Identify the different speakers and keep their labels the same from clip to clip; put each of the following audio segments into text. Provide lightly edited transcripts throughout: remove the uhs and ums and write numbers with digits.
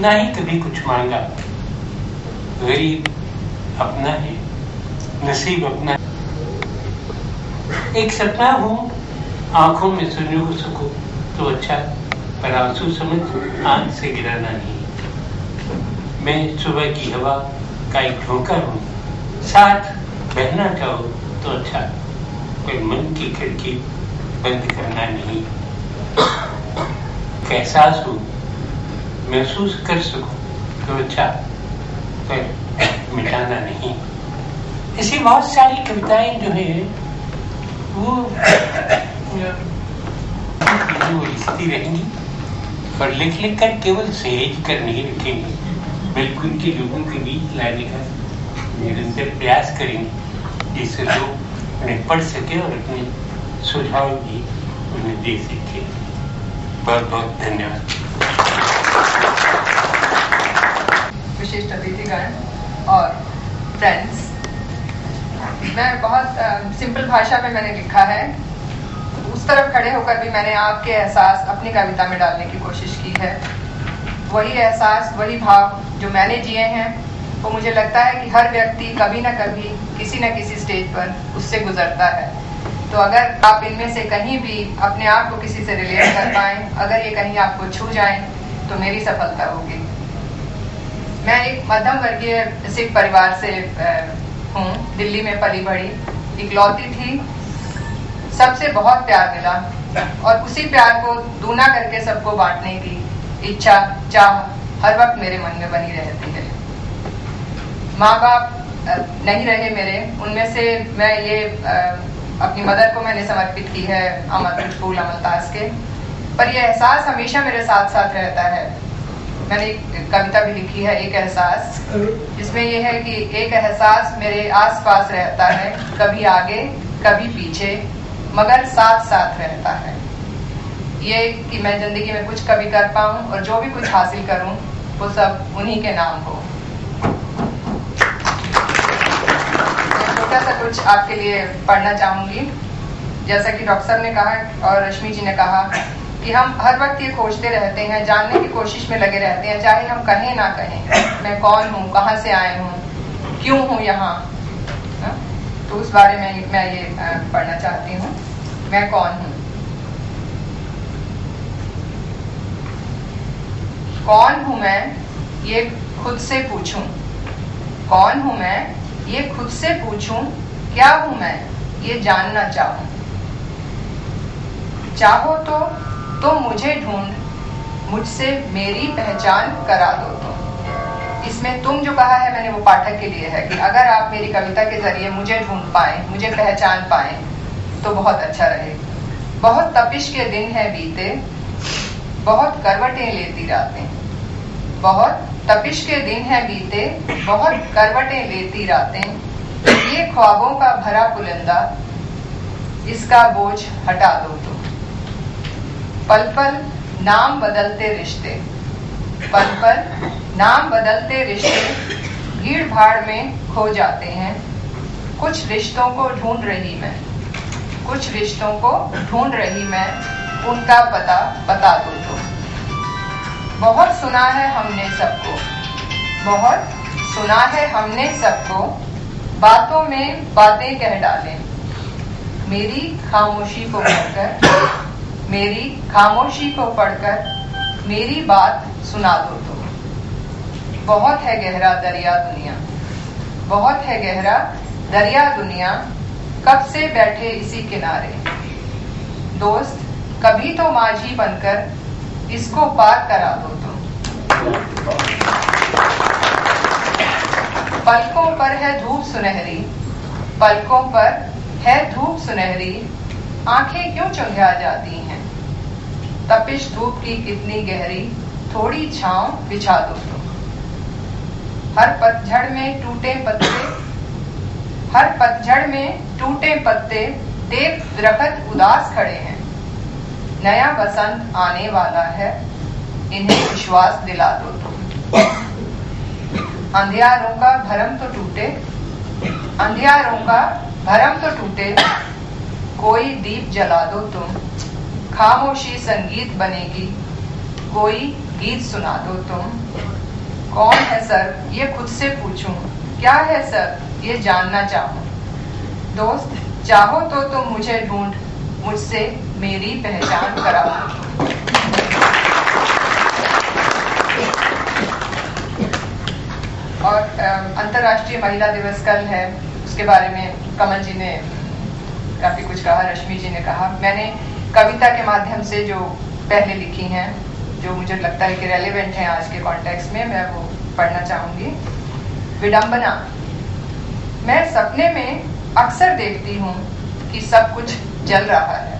Speaker 1: ना ही कभी कुछ मांगा। गरीब अपना है, नसीब अपना है। एक सपना हो आंखों में सुनो सको तो अच्छा, पर आंसू समझ आंख से गिराना नहीं। मैं सुबह की हवा का एक झोंका हूँ, साथ बहना चाहो तो अच्छा, पर मन की खिड़की बंद करना नहीं। एहसास हो महसूस कर सको तो अच्छा, पर मिटाना नहीं। ऐसी बहुत सारी कविताएं जो है वो लिखती रहेंगी और लिख लिख कर केवल सहेज कर नहीं रखेंगे, बल्कि उनके लोगों के बीच लाने का निरंतर प्रयास करेंगे, जिससे लोग उन्हें पढ़ सके और अपने सुझाव भी उन्हें दे सके। बहुत बहुत धन्यवाद।
Speaker 2: विशिष्ट अतिथिगण और फ्रेंड्स, मैं बहुत सिंपल भाषा में मैंने लिखा है। उस तरफ खड़े होकर भी मैंने आपके एहसास अपनी कविता में डालने की कोशिश की है। वही एहसास, वही भाव जो मैंने जिए हैं, वो मुझे लगता है कि हर व्यक्ति कभी ना कभी किसी न किसी स्टेज पर उससे गुजरता है। तो अगर आप इनमें से कहीं भी अपने आप को किसी से रिलेट कर पाएं, अगर ये कहीं आपको छू जाएं, तो मेरी सफलता होगी। मैं एक मध्यम वर्गीय सिख परिवार से हूँ, दिल्ली में पली बढ़ी, इकलौती थी। सबसे बहुत प्यार मिला और उसी प्यार को दूना करके सबको बांटने की इच्छा, चाह हर वक्त मेरे मन में बनी रहती है। माँ बाप नहीं रहे मेरे, उनमें से मैं ये अपनी मदर को मैंने समर्पित की है, अमर फूल अमलतास के। पर यह एहसास हमेशा मेरे साथ साथ रहता है। मैंने एक कविता भी लिखी है, एक एहसास, जिसमें यह है कि एक एहसास मेरे आसपास रहता है, कभी आगे कभी पीछे, मगर साथ साथ रहता है। ये कि मैं जिंदगी में कुछ कभी कर पाऊं और जो भी कुछ हासिल करूं वो सब उन्हीं के नाम हो। मैं छोटा सा कुछ आपके लिए पढ़ना चाहूंगी। जैसा कि डॉक्टर साहब ने कहा और रश्मि जी ने कहा कि हम हर वक्त ये खोजते रहते हैं, जानने की कोशिश में लगे रहते हैं, चाहे हम कहें ना कहें, मैं कौन हूँ, कहाँ से आए हूँ, क्यों हूँ यहाँ। तो उस बारे में मैं ये पढ़ना चाहती हूँ। मैं कौन हूँ? कौन हूँ मैं ये खुद से पूछूं, कौन हूँ मैं ये खुद से पूछूं, क्या हूँ मैं ये जानना चाहूं। चाहो तो मुझे ढूंढ, मुझसे मेरी पहचान करा दो। तो इसमें तुम जो कहा है मैंने, वो पाठक के लिए है कि अगर आप मेरी कविता के जरिए मुझे ढूंढ पाए, मुझे पहचान पाए, तो बहुत अच्छा रहे। बहुत तपिश के दिन है बीते, बहुत करवटें लेती रातें। बहुत तपिश के दिन है बीते, बहुत करवटें लेती रातें। ये ख्वाबों का भरा पुलिंदा, इसका बोझ हटा दो। तो पल पल नाम बदलते रिश्ते, पल पल नाम बदलते रिश्ते, भीड़ भाड़ में खो जाते हैं। कुछ रिश्तों को ढूंढ रही मैं, कुछ रिश्तों को ढूंढ रही मैं, उनका पता बता दो। तो बहुत सुना है हमने सबको, बहुत सुना है हमने सबको, बातों में बातें कह डालें। मेरी खामोशी को पढ़कर, मेरी खामोशी को पढ़कर मेरी बात सुना दो। तो बहुत है गहरा दरिया दुनिया, बहुत है गहरा दरिया दुनिया, कब से बैठे इसी किनारे। दोस्त कभी तो माझी बनकर इसको पार करा दो। तो पलकों पर है धूप सुनहरी, पलकों पर है धूप सुनहरी, आंखें क्यों चुंधिया जाती हैं। तपिश धूप की कितनी गहरी, थोड़ी छांव बिछा दो। तो हर पतझड़ में टूटे पत्ते, हर पतझड़ में टूटे पत्ते, देख दरख्त उदास खड़े हैं। नया बसंत आने वाला है, इन्हें विश्वास दिला दो। तो अंधियारों का भरम तो टूटे, अंधियारों का भरम तो टूटे, कोई दीप जला दो। तुम खामोशी संगीत बनेगी, कोई गीत सुना दो। तुम कौन है सर ये खुद से पूछूं, क्या है सर ये जानना चाहूं। दोस्त चाहो तो तुम मुझे ढूंढ, मुझसे मेरी पहचान करा दो। और अंतर्राष्ट्रीय महिला दिवस कल है, उसके बारे में कमल जी ने काफी कुछ कहा, रश्मि जी ने कहा। मैंने कविता के माध्यम से जो पहले लिखी हैं, जो मुझे लगता है कि रेलेवेंट है आज के कॉन्टेक्स्ट में, मैं वो पढ़ना चाहूंगी। विडंबना। मैं सपने में अक्सर देखती हूँ कि सब कुछ जल रहा है।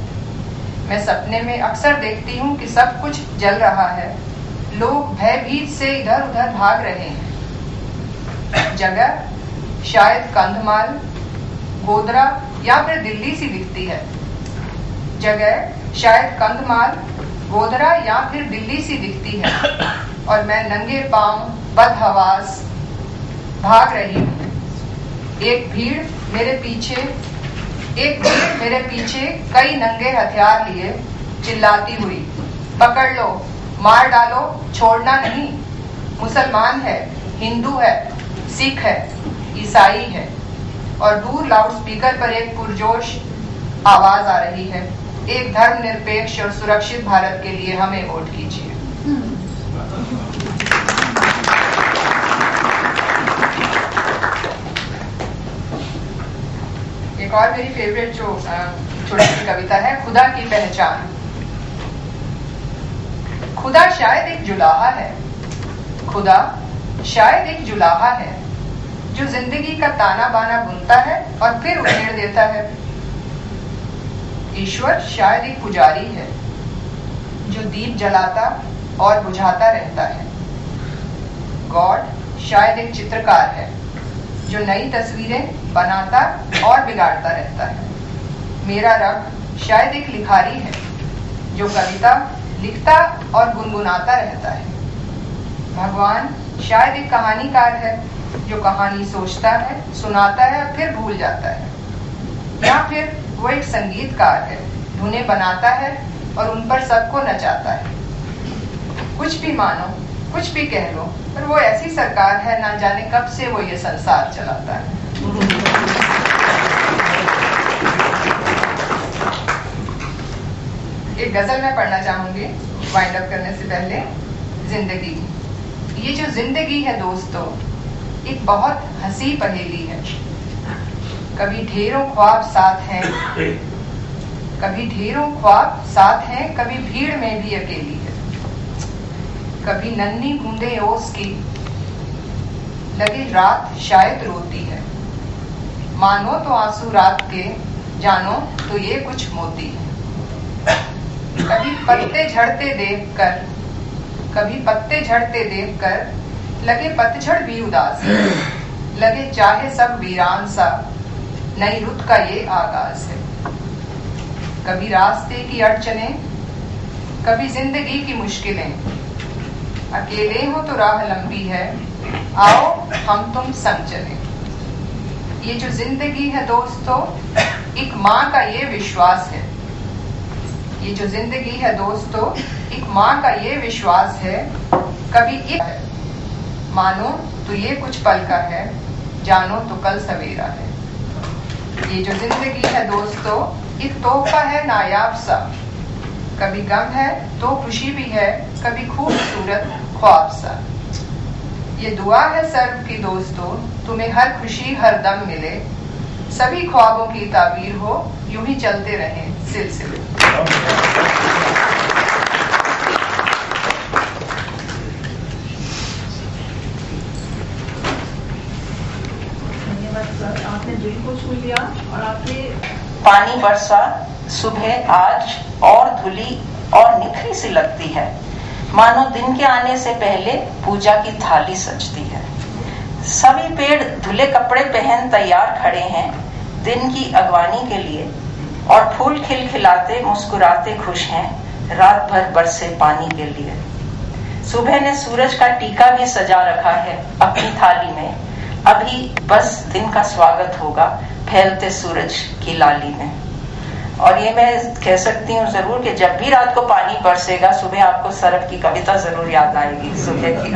Speaker 2: मैं सपने में अक्सर देखती हूँ कि सब कुछ जल रहा है। लोग भयभीत से इधर उधर भाग रहे हैं। जगह शायद कंधमाल, गोधरा या फिर दिल्ली सी दिखती है। जगह शायद कंधमाल, गोधरा या फिर दिल्ली सी दिखती है। और मैं नंगे पांव बदहवास भाग रही हूँ। एक भीड़ मेरे पीछे कई नंगे हथियार लिए चिल्लाती हुई, पकड़ लो, मार डालो, छोड़ना नहीं। मुसलमान है, हिंदू है, सिख है, ईसाई है। और दूर लाउडस्पीकर पर एक पुरजोश आवाज आ रही है, एक धर्मनिरपेक्ष और सुरक्षित भारत के लिए हमें वोट कीजिए। एक और मेरी फेवरेट जो छोटी सी कविता है, खुदा की पहचान। खुदा शायद एक जुलाहा है, खुदा शायद एक जुलाहा है, जो जिंदगी का ताना बाना बुनता है और फिर उड़ेड़ देता है। ईश्वर शायद एक पुजारी है, जो दीप जलाता और बुझाता रहता है। गॉड शायद एक चित्रकार है, जो नई तस्वीरें बनाता और बिगाड़ता रहता है। मेरा रब शायद एक लिखारी है, जो कविता लिखता और गुनगुनाता रहता है। भगवान शायद एक कहानीकार है, जो कहानी सोचता है, सुनाता है और फिर भूल जाता है। या फिर वो एक संगीतकार है, धुनें बनाता है और उन पर सबको नचाता है। कुछ भी मानो, कुछ भी कह लो, पर वो ऐसी सरकार है, ना जाने कब से वो ये संसार चलाता है। एक गजल मैं पढ़ना चाहूंगी वाइंड अप करने से पहले। जिंदगी। ये जो जिंदगी है दोस्तों, एक बहुत हंसी पहेली है। कभी ढेरों ख्वाब साथ हैं, कभी ढेरों ख्वाब साथ हैं, कभी भीड़ में भी अकेली है। कभी नन्ही बूंदे ओस की लगे रात शायद रोती है। मानो तो आंसू रात के, जानो तो ये कुछ मोती है। कभी पत्ते झड़ते देखकर, कभी पत्ते झड़ते देखकर लगे पतझड़ भी उदास है। लगे चाहे सब वीरान सा, नई रुत का ये आगाज है। कभी रास्ते की अड़चने, कभी जिंदगी की मुश्किलें। अकेले हो तो राह लंबी है, आओ हम तुम संग चलें। ये जो जिंदगी है दोस्तों, एक माँ का ये विश्वास है। ये जो जिंदगी है दोस्तों, एक माँ का ये विश्वास है। कभी एक है, मानो तो ये कुछ पल का है, जानो तो कल सवेरा है। ये जो जिंदगी है दोस्तों, एक तोहफा है नायाब सा। कभी गम है तो खुशी भी है, कभी खूबसूरत ख्वाब सा। ये दुआ है सर्व की दोस्तों, तुम्हें हर खुशी हर दम मिले। सभी ख्वाबों की ताबीर हो, यूं ही चलते रहें सिलसिले।
Speaker 3: आपने दिल को छू लिया और आपने
Speaker 4: पानी बरसा सुबह आज और धुली और निखरी सी लगती है। मानो दिन के आने से पहले पूजा की थाली सजती है। सभी पेड़ धुले कपड़े पहन तैयार खड़े हैं दिन की अगवानी के लिए, और फूल खिलखिलाते मुस्कुराते खुश हैं रात भर बरसे पानी के लिए। सुबह ने सूरज का टीका भी सजा रखा है अपनी थाली में। अभी बस दिन का स्वागत होगा फैलते सूरज की लाली में। और ये मैं कह सकती हूँ जरूर कि जब भी रात को पानी बरसेगा, सुबह आपको सरफ की कविता जरूर याद आएगी, सुबह की